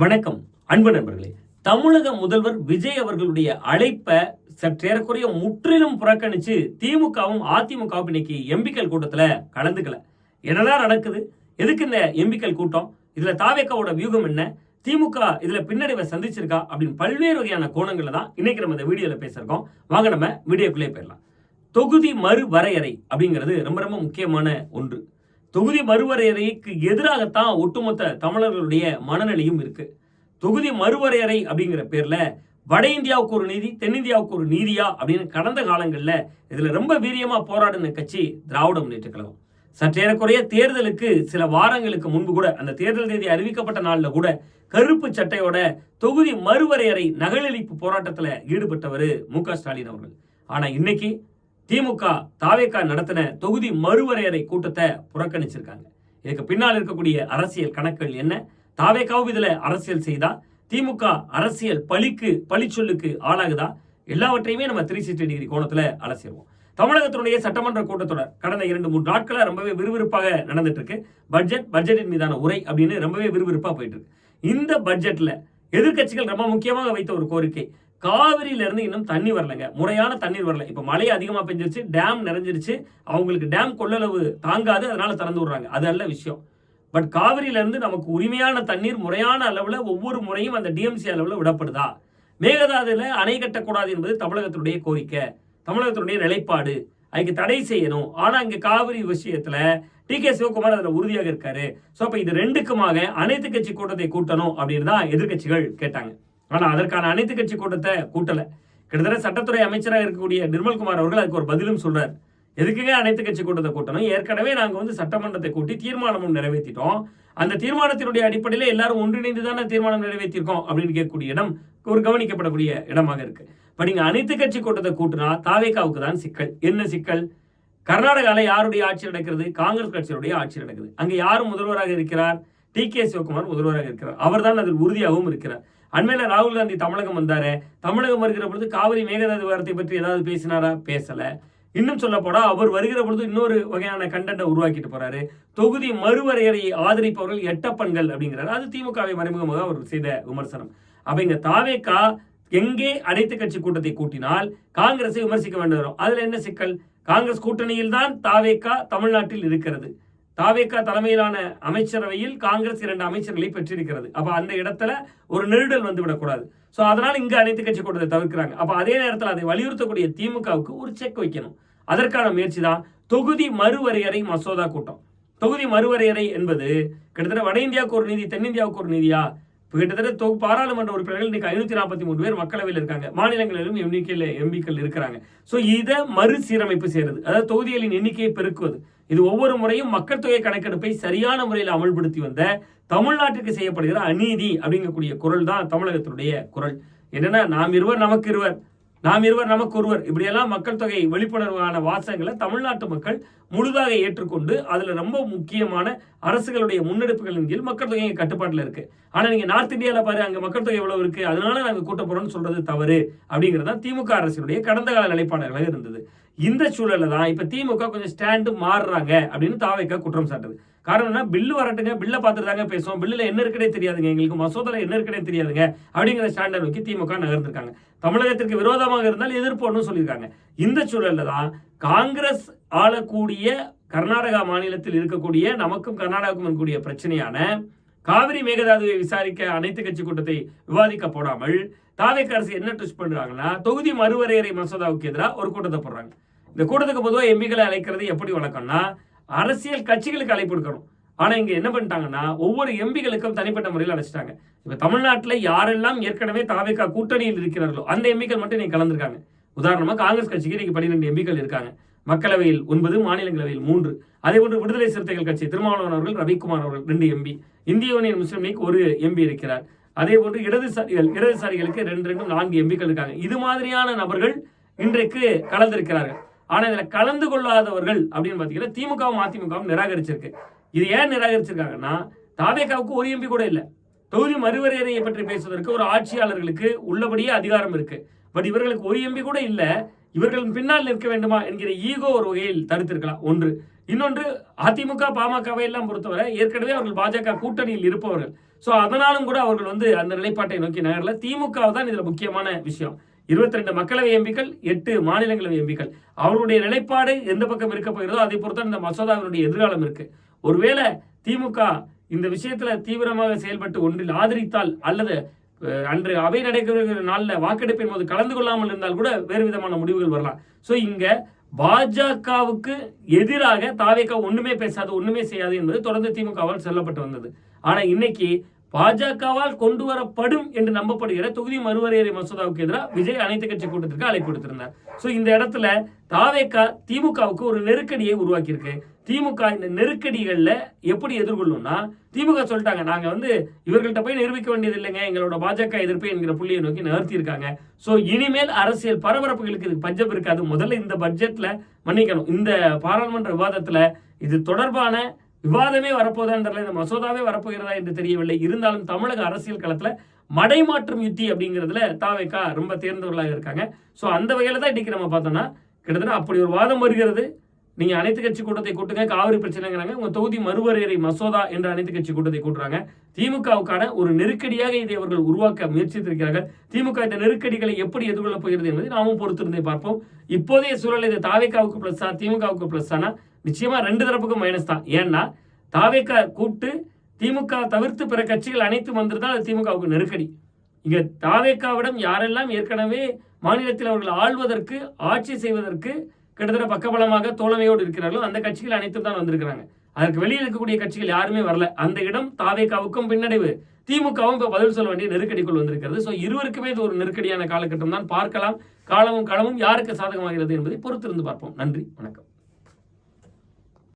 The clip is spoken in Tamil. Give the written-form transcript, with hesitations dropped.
வணக்கம் அன்பு நண்பர்களே. தமிழக முதல்வர் விஜய் அவர்களுடைய அழைப்பை சற்றேறக்குறைய முற்றிலும் புறக்கணிச்சு திமுகவும் அதிமுகவும் இன்னைக்கு எம்பிக்கள் கூட்டத்துல கலந்துக்கல. என்னதான் நடக்குது? எதுக்கு இந்த எம்பிக்கள் கூட்டம்? இதுல தாவேக்காவோட வியூகம் என்ன? திமுக இதுல பின்னடைவை சந்திச்சிருக்கா அப்படின்னு பல்வேறு வகையான கோணங்கள்ல தான் இன்னைக்கு நம்ம இந்த வீடியோல பேசிருக்கோம். வாங்க நம்ம வீடியோக்குள்ளே போயிடலாம். தொகுதி மறுவரையறை அப்படிங்கிறது ரொம்ப ரொம்ப முக்கியமான ஒன்று. தொகுதி மறுவரையறைக்கு எதிராகத்தான் ஒட்டுமொத்த தமிழர்களுடைய மனநிலையும் இருக்கு. தொகுதி மறுவரையறை அப்படிங்கிற பேர்ல வட இந்தியாவுக்கு ஒரு நீதி, தென்னிந்தியாவுக்கு ஒரு நீதியா அப்படின்னு கடந்த காலங்கள்ல இதுல ரொம்ப வீரியமா போராடின கட்சி திராவிட முன்னேற்ற கழகம். சற்றேறக்குறைய தேர்தலுக்கு சில வாரங்களுக்கு முன்பு கூட, அந்த தேர்தல் தேதி அறிவிக்கப்பட்ட நாள்ல கூட கருப்பு சட்டையோட தொகுதி மறுவரையறை நகலளிப்பு போராட்டத்துல ஈடுபட்டவர் மு.க.ஸ்டாலின் அவர்கள். ஆனா இன்னைக்கு திமுக தாவேக்கா நடத்தின தொகுதி மறுவரையறை கூட்டத்தை புறக்கணிச்சிருக்காங்க. இதுக்கு பின்னால் இருக்கக்கூடிய அரசியல் கணக்குகள் என்ன? தாவேக்காவும் இதுல அரசியல் செய்தா? திமுக அரசியல் பழிச்சொல்லுக்கு ஆளாகுதா? எல்லாவற்றையுமே நம்ம 360 டிகிரி கோணத்துல அலசிடுவோம். தமிழகத்தினுடைய சட்டமன்ற கூட்டத்தொடர் கடந்த 2-3 நாட்களா ரொம்பவே விறுவிறுப்பாக நடந்துட்டு இருக்கு. பட்ஜெட்டின் மீதான உரை அப்படின்னு ரொம்பவே விறுவிறுப்பா போயிட்டு இருக்கு. இந்த பட்ஜெட்ல எதிர்கட்சிகள் ரொம்ப முக்கியமாக வைத்த ஒரு கோரிக்கை, காவிரியில இருந்து இன்னும் தண்ணி வரலங்க, முறையான தண்ணீர் வரல. இப்ப மழை அதிகமா பெஞ்சிருச்சு, டேம் நிறைஞ்சிருச்சு, அவங்களுக்கு டேம் கொள்ளளவு தாங்காது, அதனால திறந்து விடுறாங்க. அது அல்ல விஷயம். பட் காவிரியில இருந்து நமக்கு உரிமையான தண்ணீர் முறையான அளவுல ஒவ்வொரு முறையும் அந்த டிஎம்சி அளவுல விடப்படுதா? மேகதாதுல அணை கட்டக்கூடாது என்பது தமிழகத்தினுடைய கோரிக்கை, தமிழகத்தினுடைய நிலைப்பாடு. அதுக்கு தடை செய்யணும். ஆனா இங்க காவிரி விஷயத்துல டி.கே. சிவகுமார் அதுல உறுதியாக இருக்காரு. சோ அப்ப இது ரெண்டுக்குமாக அனைத்து கட்சி கூட்டத்தை கூட்டணும் அப்படின்னு தான் எதிர்கட்சிகள் கேட்டாங்க. ஆனா அதற்கான அனைத்து கட்சி கூட்டத்தை கூட்டல. கிட்டத்தட்ட சட்டத்துறை அமைச்சராக இருக்கக்கூடிய நிர்மல்குமார் அவர்கள் அதுக்கு ஒரு பதிலும் சொல்றாரு. எதுக்குங்க அனைத்து கட்சி கூட்டத்தை கூட்டணும்? ஏற்கனவே நாங்க சட்டமன்றத்தை கூட்டி தீர்மானமும் நிறைவேற்றிட்டோம். அந்த தீர்மானத்தினுடைய அடிப்படையில் எல்லாரும் ஒன்றிணைந்து தானே தீர்மானம் நிறைவேற்றிருக்கோம் அப்படின்னு கேட்கக்கூடிய இடம் ஒரு கவனிக்கப்படக்கூடிய இடமாக இருக்கு. இப்ப நீங்க அனைத்து கட்சி கூட்டத்தை கூட்டினா தாவேக்காவுக்கு தான் சிக்கல். என்ன சிக்கல்? கர்நாடகால யாருடைய ஆட்சி நடக்கிறது? காங்கிரஸ் கட்சியுடைய ஆட்சி நடக்குது. அங்க யாரும் முதல்வராக இருக்கிறார்? டி.கே. சிவகுமார் முதல்வராக இருக்கிறார். அவர் தான் அதில் உறுதியாகவும் இருக்கிறார். அண்மையில ராகுல் காந்தி தமிழகம் வந்தாரு. தமிழகம் வருகிற பொழுது காவிரி மேகதாது விவகாரத்தை பற்றி ஏதாவது பேசினாரா? பேசல. இன்னும் சொல்ல போனா அவர் வருகிற பொழுது இன்னொரு வகையான கண்டென்ட்டை உருவாக்கிட்டு போறாரு. தொகுதி மறுவரையறையை ஆதரிப்பவர்கள் எட்டப்பன்கள் அப்படிங்கிறாரு. அது திமுகவை மறைமுகமாக அவர் செய்த விமர்சனம். அப்ப இங்க தாவேக்கா எங்கே அனைத்து கட்சி கூட்டத்தை கூட்டினால் காங்கிரஸை விமர்சிக்க வேண்டும் வரும். அதுல என்ன சிக்கல்? காங்கிரஸ் கூட்டணியில் தான் தாவேக்கா தமிழ்நாட்டில் இருக்கிறது. தாவேக்கா தலைமையிலான அமைச்சரவையில் காங்கிரஸ் 2 அமைச்சர்களை பெற்றிருக்கிறது. அப்ப அந்த இடத்துல ஒரு நெருடல் வந்து விடக்கூடாது. சோ அதனால இங்க அனைத்து கட்சி கூட்டத்தை தவிர்க்கிறாங்க. அப்ப அதே நேரத்தில் அதை வலியுறுத்தக்கூடிய திமுகவுக்கு ஒரு செக் வைக்கணும். அதற்கான முயற்சி தான் தொகுதி மறுவரையறை மசோதா கூட்டம். தொகுதி மறுவரையறை என்பது கிட்டத்தட்ட வட இந்தியாவுக்கு ஒரு நீதி, தென்னிந்தியாவுக்கு ஒரு நீதியா? கிட்டத்தட்ட பாராளுமன்ற உறுப்பினர்கள் இன்னைக்கு 543 பேர் மக்களவையில் இருக்காங்க. மாநிலங்களிலும் எம்பிக்கள் இருக்கிறாங்க. சோ இதை மறுசீரமைப்பு செய்யறது, அதாவது தொகுதிகளின் எண்ணிக்கையை பெருக்குவது. இது ஒவ்வொரு முறையும் மக்கள் தொகை கணக்கெடுப்பை சரியான முறையில் அமல்படுத்தி வந்த தமிழ்நாட்டுக்கு செய்யப்படுகிற அநீதி அப்படிங்கக்கூடிய குரல் தான் தமிழகத்தினுடைய குரல். என்னன்னா, நாம் இருவர் நமக்கு இருவர், நாம் இருவர் நமக்கு ஒருவர், இப்படியெல்லாம் மக்கள் தொகை விழிப்புணர்வான வாசகங்களை தமிழ்நாட்டு மக்கள் முழுதாக ஏற்றுக்கொண்டு அதுல ரொம்ப முக்கியமான அரசுகளுடைய முன்னெடுப்புகளின் கீழ் மக்கள் தொகை கட்டுப்பாட்டில் இருக்கு. ஆனா நீங்க நார்த் இந்தியாவில பாரு, அங்க மக்கள் தொகை எவ்வளவு இருக்கு, அதனால நாங்க கூட்ட போறோம்னு சொல்றது தவறு அப்படிங்கிறது தான் திமுக அரசினுடைய கடந்த கால நிலைப்பாடுகளாக இருந்தது. இந்த சூழல்ல தான் இப்ப திமுக கொஞ்சம் ஸ்டாண்டு மாறுறாங்க அப்படின்னு தாவேக்கா குற்றம் சாட்டுது. காரணம்னா, பில்லு வரட்டுங்க, பில்ல பார்த்துட்டு தாங்க பேசுவோம், பில்லுல என்ன இருக்குன்னே தெரியாதுங்க, எங்களுக்கு மசோதால என்ன இருக்குன்னே தெரியாதுங்க அப்படிங்கிற ஸ்டாண்டை நோக்கி திமுக நகர்ந்திருக்காங்க. தமிழகத்திற்கு விரோதமாக இருந்தால் எதிர்ப்போன்னு சொல்லியிருக்காங்க. இந்த சூழல்ல தான் காங்கிரஸ் ஆளக்கூடிய கர்நாடகா மாநிலத்தில் இருக்கக்கூடிய நமக்கும் கர்நாடகாவுக்கும் இருக்கக்கூடிய பிரச்சனையான காவிரி மேகதாதுவை விசாரிக்க அனைத்து கட்சி கூட்டத்தை விவாதிக்க போடாமல் தாவேக்கா அரசு என்ன ட்விஸ்ட் பண்றாங்கன்னா, தொகுதி மறுவரையறை மசோதாவுக்கு எதிராக ஒரு கூட்டத்தை போடுறாங்க. இந்த கூட்டத்துக்கு பொதுவாக எம்பிக்களை அழைக்கிறது எப்படி வழக்கம்னா, அரசியல் கட்சிகளுக்கு அழைப்பு கொடுக்கணும். ஆனா இங்க என்ன பண்ணிட்டாங்கன்னா, ஒவ்வொரு எம்பிகளுக்கும் தனிப்பட்ட முறையில் அழைச்சிட்டாங்க. இப்ப தமிழ்நாட்டில் யாரெல்லாம் ஏற்கனவே தாவேக்கா கூட்டணியில் இருக்கிறார்களோ அந்த எம்பிக்கள் மட்டும் நீங்க கலந்துருக்காங்க. உதாரணமா காங்கிரஸ் கட்சிக்கு இன்னைக்கு 12 எம்பிக்கள் இருக்காங்க. மக்களவையில் 9, மாநிலங்களவையில் 3. அதே போன்று விடுதலை சிறுத்தைகள் கட்சி திருமாவளவன் அவர்கள், ரவிக்குமார் அவர்கள் 2 எம்பி. இந்திய யூனியன் முஸ்லீம் லீக் 1 எம்பி இருக்கிறார். அதே போன்று இடதுசாரிகளுக்கு 4 எம்பிக்கள் இருக்காங்க. இது மாதிரியான நபர்கள் இன்றைக்கு கலந்திருக்கிறார்கள். ஆனா இதுல கலந்து கொள்ளாதவர்கள் அப்படின்னு பாத்தீங்கன்னா திமுகவும் அதிமுகவும் நிராகரிச்சிருக்கு. இது ஏன் நிராகரிச்சிருக்காங்கன்னா, தாவேக்காவுக்கு ஒரு எம்பி கூட இல்ல. தொகுதி மறுவரையறையை பற்றி பேசுவதற்கு ஒரு ஆட்சியாளர்களுக்கு உள்ளபடியே அதிகாரம் இருக்கு. பட் இவர்களுக்கு ஒரு எம்பி கூட இல்ல. இவர்களின் பின்னால் நிற்க வேண்டுமா என்கிற ஈகோ ஒரு வகையில் தடுத்திருக்கலாம். ஒன்று. இன்னொன்று அதிமுக பாமகவை எல்லாம் பொறுத்தவரை ஏற்கனவே அவர்கள் பாஜக கூட்டணியில் இருப்பவர்கள். ஸோ அதனாலும் கூட அவர்கள் அந்த நிலைப்பாட்டை நோக்கி நகரல. திமுக தான் இதுல முக்கியமான விஷயம். 22 மக்களவை எம்பிக்கள், 8 மாநிலங்களவை எம்பிக்கள். அவர்களுடைய நிலைப்பாடு எந்த பக்கம் இருக்க போகிறதோ அதை பொறுத்த இந்த மசோதாவினுடைய எதிர்காலம் இருக்கு. ஒருவேளை திமுக இந்த விஷயத்துல தீவிரமாக செயல்பட்டு ஒன்றில் ஆதரித்தால் அல்லது அன்று அவை நடைபெறுகிற நாளில் வாக்கெடுப்பின் போது கலந்து கொள்ளாமல் இருந்தால் கூட வேறு விதமான முடிவுகள் வரலாம். ஸோ இங்க பாஜகவுக்கு எதிராக தாவேக ஒண்ணுமே பேசாது, ஒண்ணுமே செய்யாது என்பது தொடர்ந்து திமுகவால் சொல்லப்பட்டு வந்தது. ஆனா இன்னைக்கு பாஜகவால் கொண்டு வரப்படும் என்று நம்பப்படுகிற தொகுதி மறுவரையறை மசோதாவுக்கு எதிராக விஜய் அனைத்து கட்சி கூட்டத்திற்கு அழைப்பு கொடுத்திருந்தார். ஸோ இந்த இடத்துல தாவேக திமுகவுக்கு ஒரு நெருக்கடியை உருவாக்கி இருக்கு. திமுக இந்த நெருக்கடிகள்ல எப்படி எதிர்கொள்ளும்னா, திமுக சொல்லிட்டாங்க, நாங்க இவர்கள்ட்ட போய் நிரூபிக்க வேண்டியது இல்லைங்க, எங்களோட பாஜக எதிர்ப்பு என்கிற புள்ளியை நோக்கி நகர்த்தி இருக்காங்க. ஸோ இனிமேல் அரசியல் பரபரப்புகளுக்கு இது பஞ்சம் இருக்காது. முதல்ல இந்த பட்ஜெட்ல மன்னிக்கணும், இந்த பாராளுமன்ற விவாதத்துல இது தொடர்பான விவாதமே வரப்போதான்றதுல இந்த மசோதாவே வரப்போகிறதா என்று தெரியவில்லை. இருந்தாலும் தமிழக அரசியல் களத்துல மடைமாற்றும் யுத்தி அப்படிங்கிறதுல தாவேகா ரொம்ப தேர்ந்தவர்களாக இருக்காங்க. ஸோ அந்த வகையில தான் இன்னைக்கு நம்ம பார்த்தோம்னா கிட்டத்தட்ட அப்படி ஒரு வாதம் வருகிறது. நீங்க அனைத்து கட்சி கூட்டத்தை கூட்டுங்க, காவிரி பிரச்சனைங்கிறாங்க, உங்க தொகுதி மறுவரையறை மசோதா என்ற அனைத்து கட்சி கூட்டத்தை கூட்டுறாங்க. திமுகவுக்கான ஒரு நெருக்கடியாக இதை அவர்கள் உருவாக்க முயற்சித்திருக்கிறார்கள். திமுக இந்த நெருக்கடிகளை எப்படி எதிர்கொள்ளப் போகிறது என்பதை நாமும் பொறுத்திருந்தே பார்ப்போம். இப்போதைய சூழல் இது தாவேகாவுக்கு பிளஸ்ஸா திமுகவுக்கு பிளஸ்ஸானா நிச்சயமா 2 தரப்புக்கும் மைனஸ் தான். ஏன்னா தாவேகா கூட்டு திமுக தவிர்த்து பிற கட்சிகள் அனைத்தும் வந்திருந்தால் அது திமுகவுக்கு நெருக்கடி. இங்க தாவேகாவிடம் யாரெல்லாம் ஏற்கனவே மாநிலத்தில் அவர்கள் ஆள்வதற்கு, ஆட்சி செய்வதற்கு கிட்டத்தட்ட பக்கபலமாக தோழமையோடு இருக்கிறார்களோ அந்த கட்சிகள் அனைத்தும் தான் வந்திருக்கிறாங்க. அதற்கு வெளியில் இருக்கக்கூடிய கட்சிகள் யாருமே வரல. அந்த இடம் தாவேகாவுக்கும் பின்னடைவு, திமுகவும் இப்ப பதில் சொல்ல வேண்டிய நெருக்கடிக்குள் வந்திருக்கிறது. ஸோ இருவருக்குமே இது ஒரு நெருக்கடியான காலகட்டம் தான். பார்க்கலாம், காலமும் களமும் யாருக்கு சாதகமாகிறது என்பதை பொறுத்திருந்து பார்ப்போம். நன்றி, வணக்கம்.